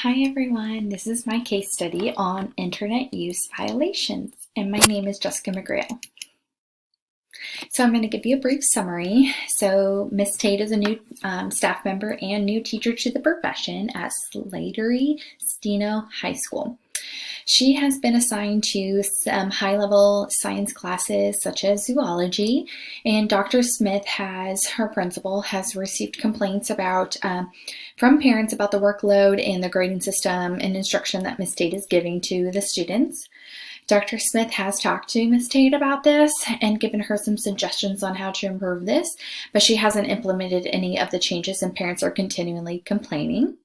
Hi everyone, this is my case study on internet use violations, and my name is Jessica McGrail. So I'm going to give you a brief summary. So Miss Tate is a new staff member and new teacher to the profession at Slattery Steno High School. She has been assigned to some high-level science classes such as zoology, and Dr. Smith, her principal, has received complaints from parents about the workload and the grading system and instruction that Miss Tate is giving to the students. Dr. Smith has talked to Miss Tate about this and given her some suggestions on how to improve this, but she hasn't implemented any of the changes and parents are continually complaining.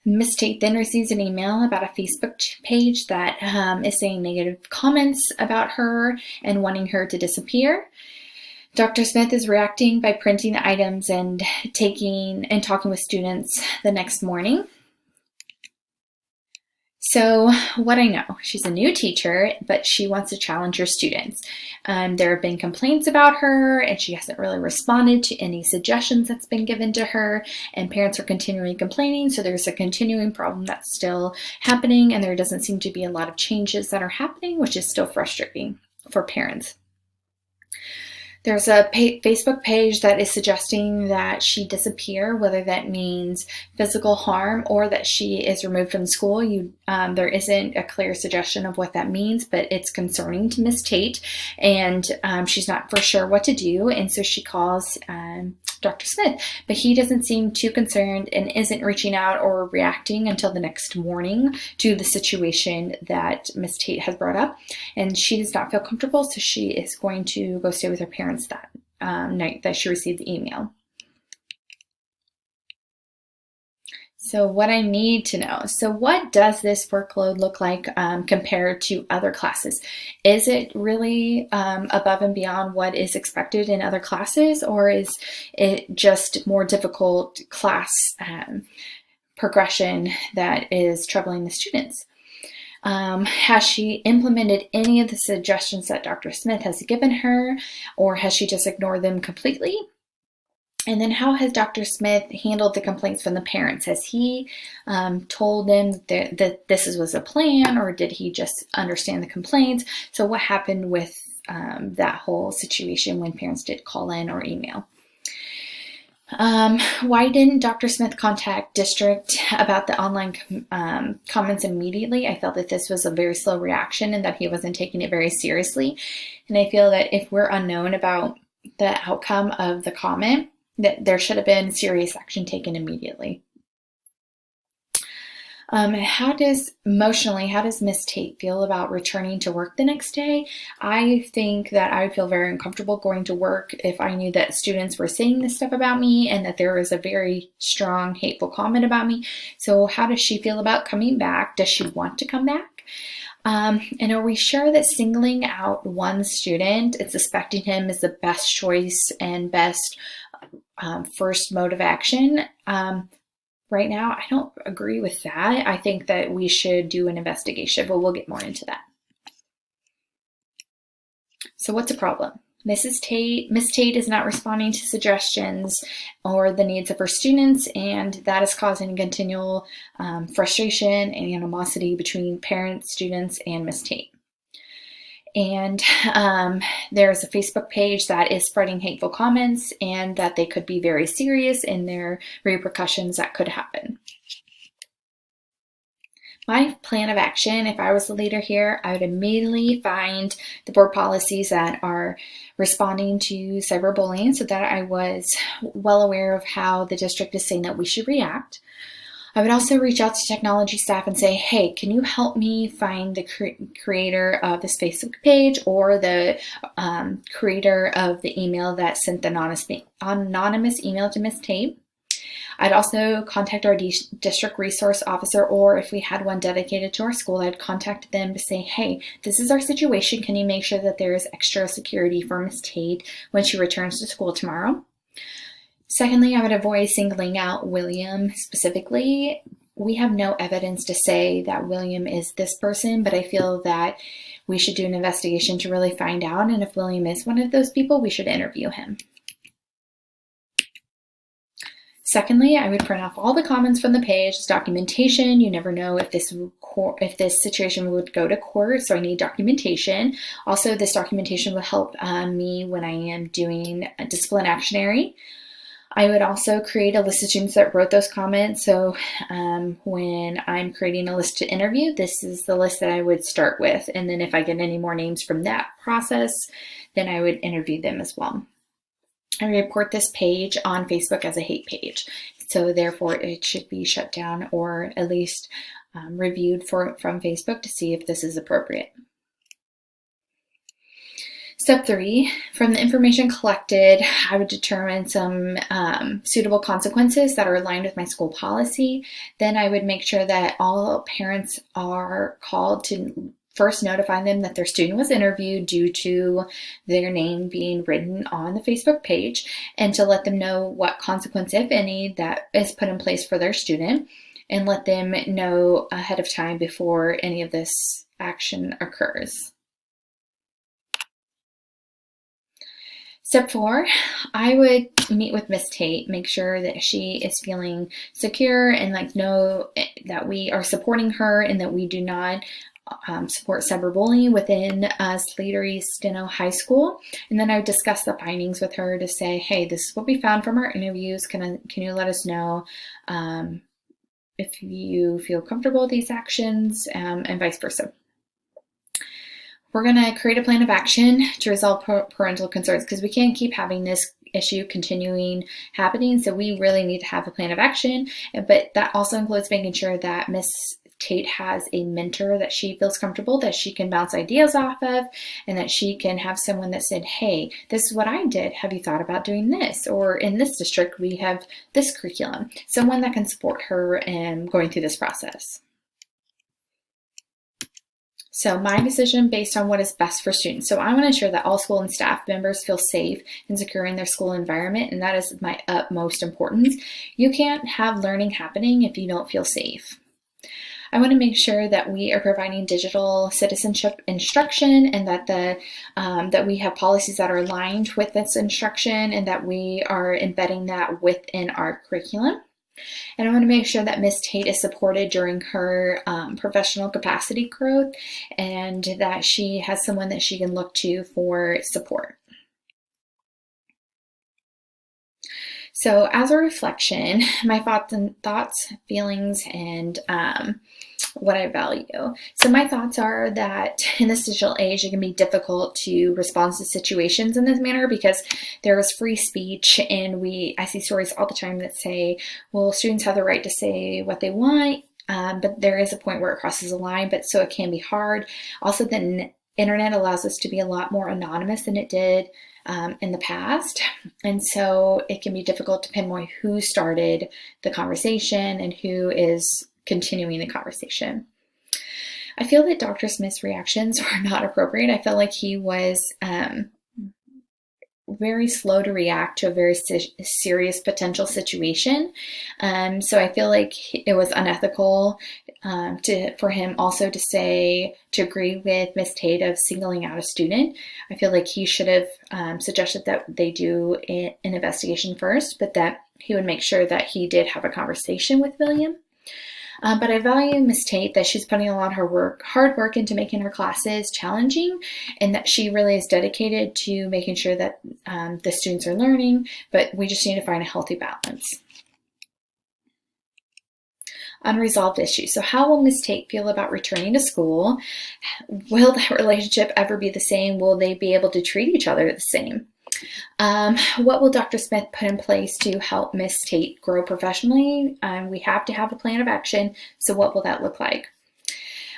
Miss Tate then receives an email about a Facebook page that is saying negative comments about her and wanting her to disappear. Dr. Smith is reacting by printing the items and talking with students the next morning. So what I know, she's a new teacher, but she wants to challenge her students. There have been complaints about her and she hasn't really responded to any suggestions that's been given to her, and parents are continually complaining, so there's a continuing problem that's still happening, and there doesn't seem to be a lot of changes that are happening, which is still frustrating for parents. There's a Facebook page that is suggesting that she disappear, whether that means physical harm or that she is removed from school. There isn't a clear suggestion of what that means, but it's concerning to Miss Tate, and she's not for sure what to do, and so she calls Dr. Smith, but he doesn't seem too concerned and isn't reaching out or reacting until the next morning to the situation that Miss Tate has brought up, and she does not feel comfortable, so she is going to go stay with her parents that night that she received the email. So what I need to know, so what does this workload look like compared to other classes? Is it really above and beyond what is expected in other classes, or is it just more difficult class progression that is troubling the students? Has she implemented any of the suggestions that Dr. Smith has given her, or has she just ignored them completely? And then how has Dr. Smith handled the complaints from the parents? Has he told them that this was a plan, or did he just understand the complaints? So what happened with that whole situation when parents did call in or email? Why didn't Dr. Smith contact district about the online comments immediately? I felt that this was a very slow reaction and that he wasn't taking it very seriously. And I feel that if we're unknown about the outcome of the comment, that there should have been serious action taken immediately. How does Miss Tate feel about returning to work the next day? I think that I would feel very uncomfortable going to work if I knew that students were saying this stuff about me and that there was a very strong, hateful comment about me. So how does she feel about coming back? Does she want to come back? And are we sure that singling out one student and suspecting him is the best choice and best first mode of action? Right now, I don't agree with that. I think that we should do an investigation, but we'll get more into that. So what's the problem? Miss Tate is not responding to suggestions or the needs of her students, and that is causing continual frustration and animosity between parents, students, and Miss Tate. And there's a Facebook page that is spreading hateful comments and that they could be very serious in their repercussions that could happen. My plan of action, if I was the leader here, I would immediately find the board policies that are responding to cyberbullying so that I was well aware of how the district is saying that we should react. I would also reach out to technology staff and say, hey, can you help me find the creator of this Facebook page or the creator of the email that sent the anonymous email to Miss Tate? I'd also contact our district resource officer, or if we had one dedicated to our school, I'd contact them to say, hey, this is our situation. Can you make sure that there is extra security for Miss Tate when she returns to school tomorrow? Secondly, I would avoid singling out William specifically. We have no evidence to say that William is this person, but I feel that we should do an investigation to really find out, and if William is one of those people, we should interview him. Secondly, I would print off all the comments from the page as documentation. You never know if this situation would go to court, so I need documentation. Also, this documentation will help me when I am doing a disciplinary. I would also create a list of students that wrote those comments. So when I'm creating a list to interview, this is the list that I would start with. And then if I get any more names from that process, then I would interview them as well. I report this page on Facebook as a hate page. So therefore it should be shut down or at least reviewed from Facebook to see if this is appropriate. Step 3, from the information collected, I would determine some suitable consequences that are aligned with my school policy. Then I would make sure that all parents are called to first notify them that their student was interviewed due to their name being written on the Facebook page, and to let them know what consequence, if any, that is put in place for their student, and let them know ahead of time before any of this action occurs. Step 4, I would meet with Miss Tate, make sure that she is feeling secure and know that we are supporting her and that we do not support cyberbullying within Slattery-Steno High School. And then I would discuss the findings with her to say, hey, this is what we found from our interviews. Can you let us know if you feel comfortable with these actions, and vice versa. We're going to create a plan of action to resolve parental concerns, because we can't keep having this issue continuing happening. So we really need to have a plan of action, but that also includes making sure that Miss Tate has a mentor that she feels comfortable, that she can bounce ideas off of, and that she can have someone that said, hey, this is what I did. Have you thought about doing this? Or in this district, we have this curriculum. Someone that can support her in going through this process. So my decision based on what is best for students. So I want to ensure that all school and staff members feel safe and secure in their school environment, and that is my utmost importance. You can't have learning happening if you don't feel safe. I want to make sure that we are providing digital citizenship instruction, and that that we have policies that are aligned with this instruction, and that we are embedding that within our curriculum. And I want to make sure that Miss Tate is supported during her professional capacity growth, and that she has someone that she can look to for support. So as a reflection, my thoughts, feelings, and what I value. So my thoughts are that in this digital age, it can be difficult to respond to situations in this manner because there is free speech, and I see stories all the time that say, well, students have the right to say what they want, but there is a point where it crosses a line, but so it can be hard. Also, the internet allows us to be a lot more anonymous than it did in the past. And so it can be difficult to pinpoint who started the conversation and who is continuing the conversation. I feel that Dr. Smith's reactions were not appropriate. I felt like he was very slow to react to a very serious potential situation. So I feel like it was unethical for him also to agree with Ms. Tate of singling out a student. I feel like he should have suggested that they do an investigation first, but that he would make sure that he did have a conversation with William. But I value Ms. Tate, that she's putting a lot of hard work into making her classes challenging, and that she really is dedicated to making sure that the students are learning, but we just need to find a healthy balance. Unresolved issues. So how will Ms. Tate feel about returning to school? Will that relationship ever be the same? Will they be able to treat each other the same? What will Dr. Smith put in place to help Ms. Tate grow professionally? We have to have a plan of action. So what will that look like?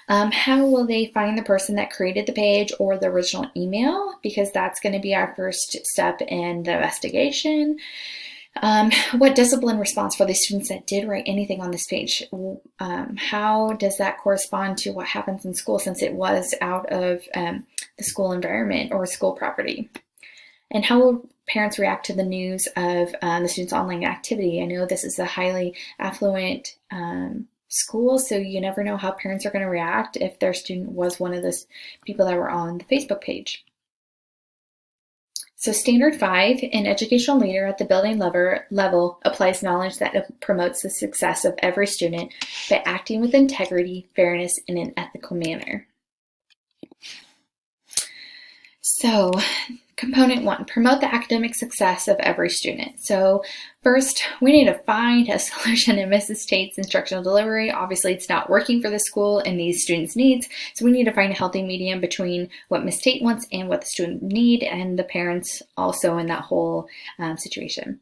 How will they find the person that created the page or the original email? Because that's going to be our first step in the investigation. What discipline response for the students that did write anything on this page? How does that correspond to what happens in school, since it was out of the school environment or school property? And how will parents react to the news of the students' online activity? I know this is a highly affluent school, so you never know how parents are going to react if their student was one of those people that were on the Facebook page. So Standard 5, an educational leader at the building level applies knowledge that promotes the success of every student by acting with integrity, fairness, and an ethical manner. So component 1, promote the academic success of every student. So first, we need to find a solution in Mrs. Tate's instructional delivery. Obviously, it's not working for the school and these students' needs, so we need to find a healthy medium between what Miss Tate wants and what the student need, and the parents also in that whole situation.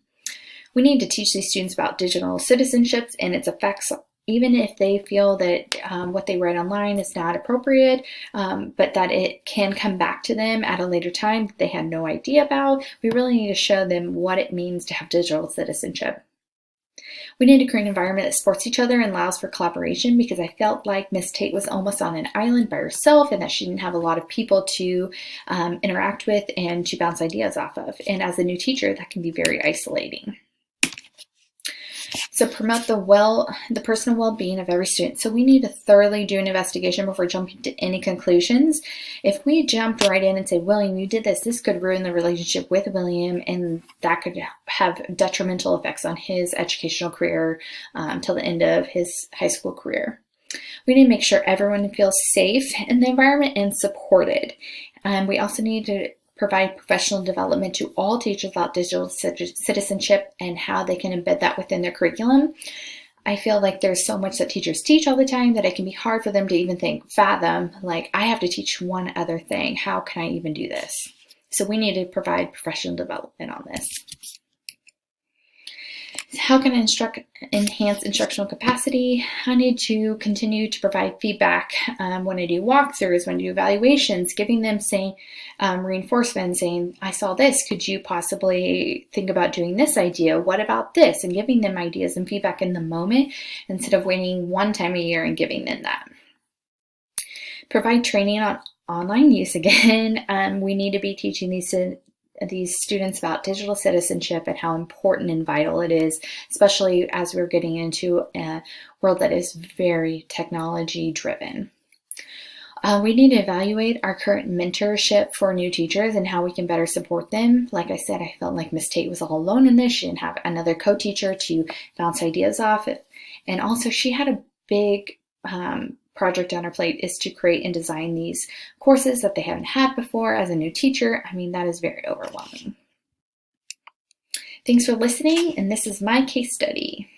We need to teach these students about digital citizenship and its effects, even if they feel that what they read online is not appropriate, but that it can come back to them at a later time that they had no idea about. We really need to show them what it means to have digital citizenship. We need to create an environment that supports each other and allows for collaboration, because I felt like Miss Tate was almost on an island by herself and that she didn't have a lot of people to interact with and to bounce ideas off of. And as a new teacher, that can be very isolating. So promote the personal well-being of every student. So we need to thoroughly do an investigation before jumping to any conclusions. If we jump right in and say, William, you did this could ruin the relationship with William, and that could have detrimental effects on his educational career till the end of his high school career. We need to make sure everyone feels safe in the environment and supported. We also need to provide professional development to all teachers about digital citizenship and how they can embed that within their curriculum. I feel like there's so much that teachers teach all the time that it can be hard for them to even fathom, like, I have to teach one other thing. How can I even do this? So we need to provide professional development on this. How can I enhance instructional capacity? I need to continue to provide feedback when I do walkthroughs, when I do evaluations, giving them reinforcement, saying, I saw this, could you possibly think about doing this idea? What about this? And giving them ideas and feedback in the moment instead of waiting one time a year and giving them that. Provide training on online use again. We need to be teaching these students about digital citizenship and how important and vital it is, especially as we're getting into a world that is very technology driven. We need to evaluate our current mentorship for new teachers and how we can better support them. Like I said, I felt like Miss Tate was all alone in this. She didn't have another co-teacher to bounce ideas off. And also she had a big project on her plate, is to create and design these courses that they haven't had before as a new teacher. I mean, that is very overwhelming. Thanks for listening, and this is my case study.